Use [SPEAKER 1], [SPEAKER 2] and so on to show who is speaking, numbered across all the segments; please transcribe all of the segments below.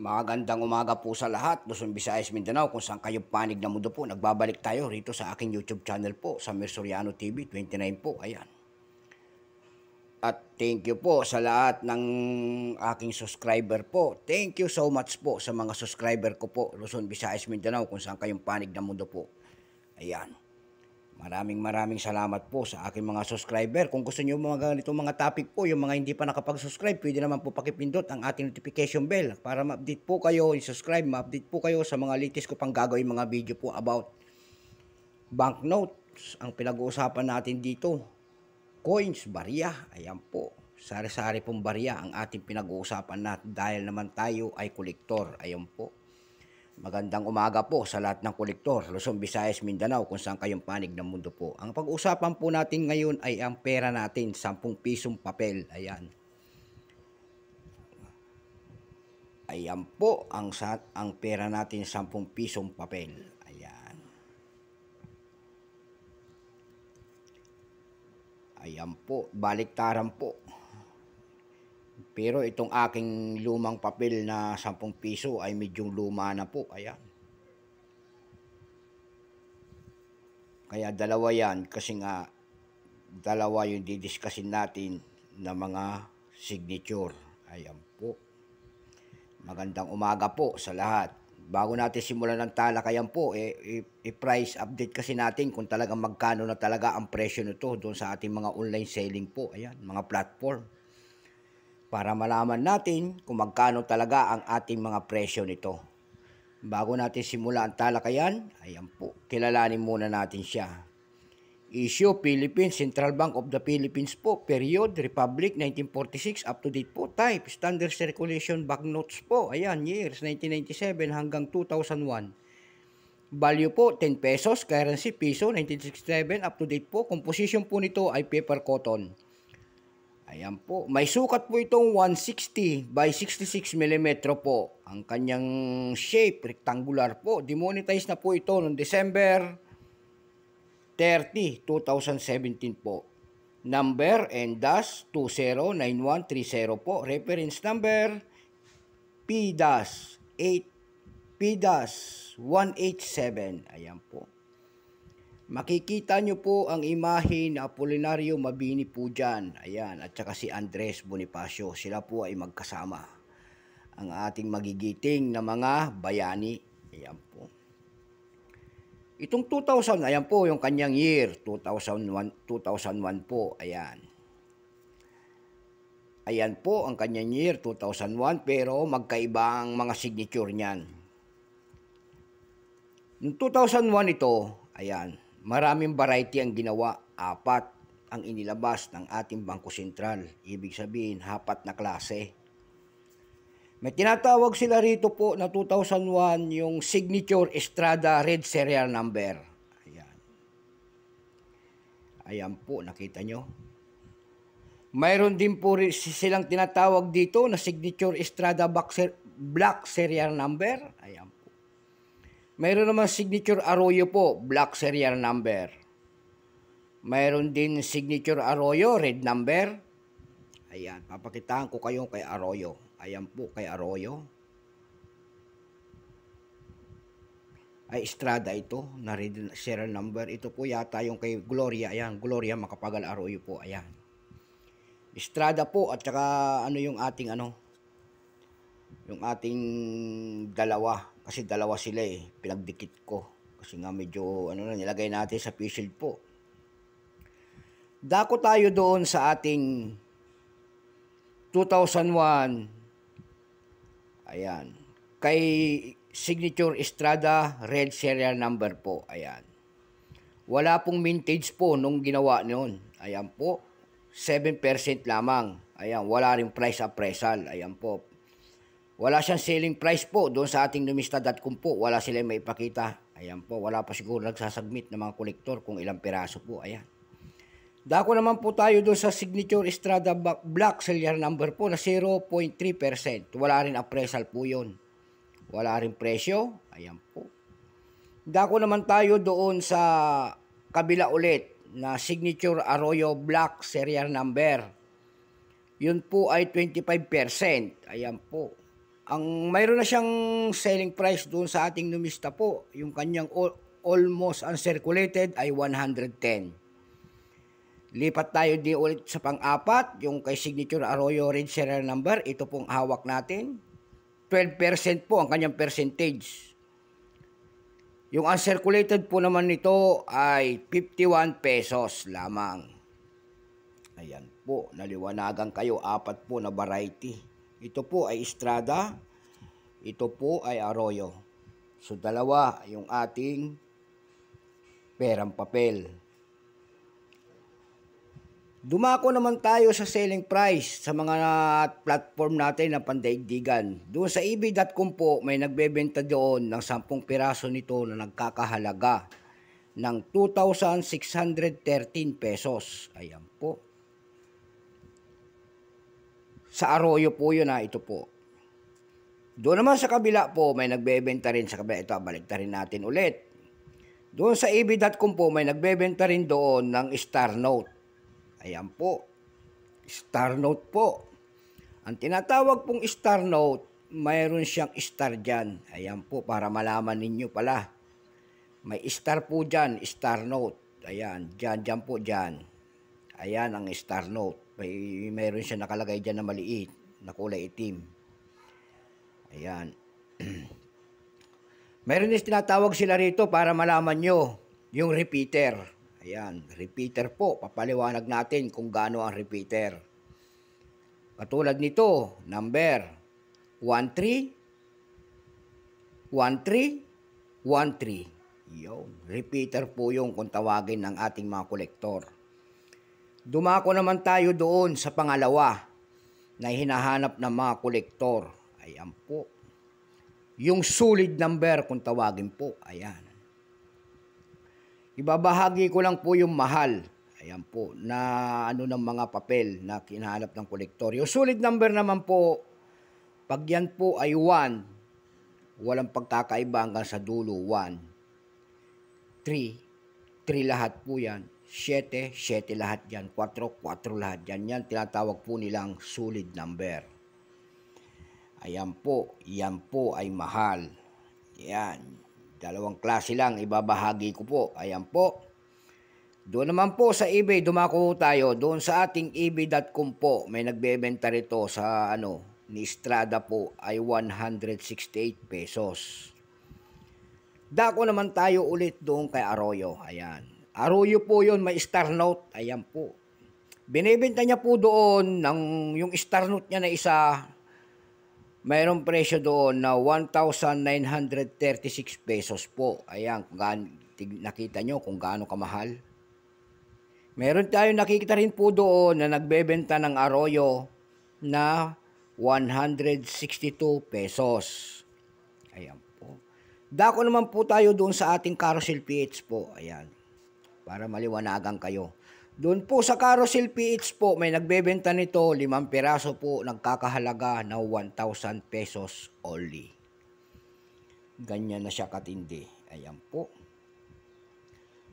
[SPEAKER 1] Magandang umaga po sa lahat, Luzon, Visayas, Mindanao, kung saan kayo panig na mundo po. Nagbabalik tayo rito sa aking YouTube channel po, sa Mersoriano TV 29 po, ayan. At thank you po sa lahat ng aking subscriber po. Thank you so much po sa mga subscriber ko po, Luzon, Visayas, Mindanao, kung saan kayong panig na mundo po. Ayan. Maraming salamat po sa aking mga subscriber. Kung gusto niyo mga ganitong mga topic po, yung mga hindi pa nakapag-subscribe, pwede naman po pakipindot ang ating notification bell para ma-update po kayo, i-subscribe, ma-update po kayo sa mga latest ko pang gagawin mga video po about banknotes. Ang pinag-uusapan natin dito, coins, barya. Ayan po, sari-sari pong barya ang ating pinag-uusapan natin dahil naman tayo ay kolektor. Ayan po. Magandang umaga po sa lahat ng kolektor, Luzon, Visayas, Mindanao, kung saan kayong panig ng mundo po. Ang pag-usapan po natin ngayon ay ang pera natin, 10 pisong papel. Ayan. Ayan po ang pera natin, 10 pisong papel. Ayan. Ayan po, baliktaran po. Pero itong aking lumang papel na 10 piso ay medyong luma na po. Ayan. Kaya dalawa yan kasi nga dalawa yung didiscusin natin na mga signature. Ayan po. Magandang umaga po sa lahat. Bago natin simulan ng talakayan po, i-price update kasi natin kung talagang magkano na talaga ang presyo nito doon sa ating mga online selling po. Ayan, mga platform. Para malaman natin kung magkano talaga ang ating mga presyo nito. Bago natin simula ang talakayan, ayan po, kilalanin muna natin siya. Issue, Philippines, Central Bank of the Philippines po, period, Republic, 1946, up to date po, type, standard circulation banknotes po, ayan, years, 1997 hanggang 2001. Value po, 10 pesos, currency, piso, 1967, up to date po, composition po nito ay paper cotton. Ayan po. May sukat po itong 160 by 66 mm po. Ang kanyang shape, rectangular po. Demonetized na po ito noong December 30, 2017 po. Number N-209130 po. Reference number P-187. Ayan po. Makikita nyo po ang imahe na Apolinario Mabini po dyan. Ayan, at saka si Andres Bonifacio. Sila po ay magkasama. Ang ating magigiting na mga bayani. Ayan po. Itong 2000, ayan po yung kanyang year. 2001 po. Ayan. Ayan po ang kanyang year, 2001. Pero magkaiba ang mga signature niyan. Noong 2001 ito, ayan. Maraming variety ang ginawa, 4 ang inilabas ng ating Bangko Sentral. Ibig sabihin, 4 na klase. May tinatawag sila rito po na 2001 yung Signature Estrada Red Serial Number. Ayan. Ayan po, nakita nyo. Mayroon din po silang tinatawag dito na Signature Estrada Black Serial Number. Ayan po. Mayroon naman Signature Arroyo po, black serial number. Mayroon din Signature Arroyo, red number. Ayan, papakitaan ko kayo kay Arroyo. Ayan po, kay Arroyo. Ay, Estrada ito, na red serial number. Ito po yata yung kay Gloria. Ayan, Gloria Macapagal Arroyo po. Ayan. Estrada po, at saka ano yung ating dalawa. Kasi dalawa sila pinagdikit ko. Kasi nga medyo nilagay natin sa face shield po. Dako tayo doon sa ating 2001. Ayan. Kay Signature Estrada Red Serial Number po. Ayan. Wala pong mintage po nung ginawa noon. Ayan po. 7% lamang. Ayan. Wala rin price appraisal. Ayan po. Wala siyang selling price po doon sa ating numista.com po. Wala sila may ipakita. Ayan po. Wala pa siguro nagsasubmit ng mga kolektor kung ilang piraso po. Ayan. Dako naman po tayo doon sa Signature Estrada Black Serial Number po na 0.3%. Wala rin appraisal po yun. Wala rin presyo. Ayan po. Dako naman tayo doon sa kabila ulit na Signature Arroyo Black Serial Number. Yun po ay 25%. Ayan po. mayroon na siyang selling price doon sa ating numista po. Yung kanyang almost uncirculated ay 110. Lipat tayo di ulit sa pang-apat, yung kay Signature Arroyo Red Serial Number. Ito pong hawak natin. 12% po ang kanyang percentage. Yung uncirculated po naman nito ay 51 pesos lamang. Ayan po, naliwanagan kayo, 4 po na variety. Ito po ay Estrada, ito po ay Arroyo. So dalawa yung ating perang papel. Dumako naman tayo sa selling price sa mga platform natin na pandaigdigan. Doon sa eb.com po, may nagbebenta doon ng 10 piraso nito na nagkakahalaga ng 2,613 pesos. Ayan po. Sa Arroyo po yun ito po. Doon naman sa kabila po, may nagbebenta rin sa kabila. Ito, baliktarin natin ulit. Doon sa eb.com po, may nagbebenta rin doon ng Star Note. Ayan po. Star Note po. Ang tinatawag pong Star Note, mayroon siyang star dyan. Ayan po, para malaman ninyo pala. May star po dyan, Star Note. Ayan, dyan po dyan. Ayan ang Star Note. Mayroon siya nakalagay dyan na maliit, na kulay itim. Ayan. Mayroon din tinatawag sila rito para malaman nyo yung repeater. Ayan, repeater po. Papaliwanag natin kung gaano ang repeater. Katulad nito, number 13, 13, 13. Yun, repeater po yung kung tawagin ng ating mga kolektor. Dumako naman tayo doon sa pangalawa na hinahanap ng mga kolektor. Ayan po. Yung solid number kung tawagin po. Ayan. Ibabahagi ko lang po yung mahal. Ayan po. Na ng mga papel na hinahanap ng kolektor. Yung solid number naman po, pag yan po ay 1, walang pagkakaiba hanggang sa dulo. 1, 3, 3 lahat po yan. 7, 7 lahat yan. 4, 4 lahat yan. Yan tinatawag po nilang solid number. Ayan po. Yan po ay mahal. Yan. Dalawang klase lang. Ibabahagi ko po. Ayan po. Doon naman po sa eBay, dumako tayo. Doon sa ating eb.com po, may nagbebenta rito sa ni Estrada po ay 168 pesos. Dako naman tayo ulit doon kay Arroyo. Ayan. Arroyo po yun, may Star Note. Ayan po. Binibenta niya po doon yung Star Note niya na isa, mayroong presyo doon na 1,936 pesos po. Ayan, nakita nyo kung gaano kamahal. Meron tayo nakikita rin po doon na nagbebenta ng Arroyo na 162 pesos. Ayan po. Dako naman po tayo doon sa ating Carousel PH po. Ayan. Para maliwanagan kayo. Doon po sa Carousel PH po, may nagbebenta nito, 5 piraso po, nagkakahalaga na 1,000 pesos only. Ganyan na siya katindi. Ayan po.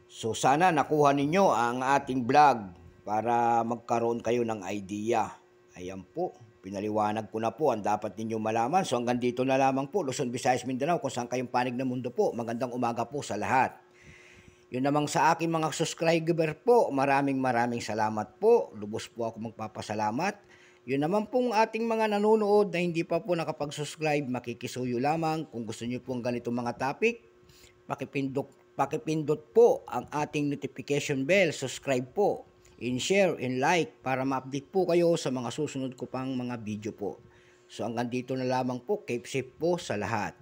[SPEAKER 1] So sana nakuha ninyo ang ating vlog para magkaroon kayo ng idea. Ayan po. Pinaliwanag ko na po ang dapat ninyo malaman. So hanggang dito na lamang po, Luzon, Visayas, Mindanao, kung saan kayong panig ng mundo po. Magandang umaga po sa lahat. Yun namang sa aking mga subscriber po, maraming salamat po. Lubos po ako magpapasalamat. Yun naman pong ating mga nanonood na hindi pa po nakapag-subscribe, makikisuyo lamang. Kung gusto nyo pong ganitong mga topic, pakipindot po ang ating notification bell, subscribe po, share, like para ma-update po kayo sa mga susunod ko pang mga video po. So hanggang dito na lamang po, keep safe po sa lahat.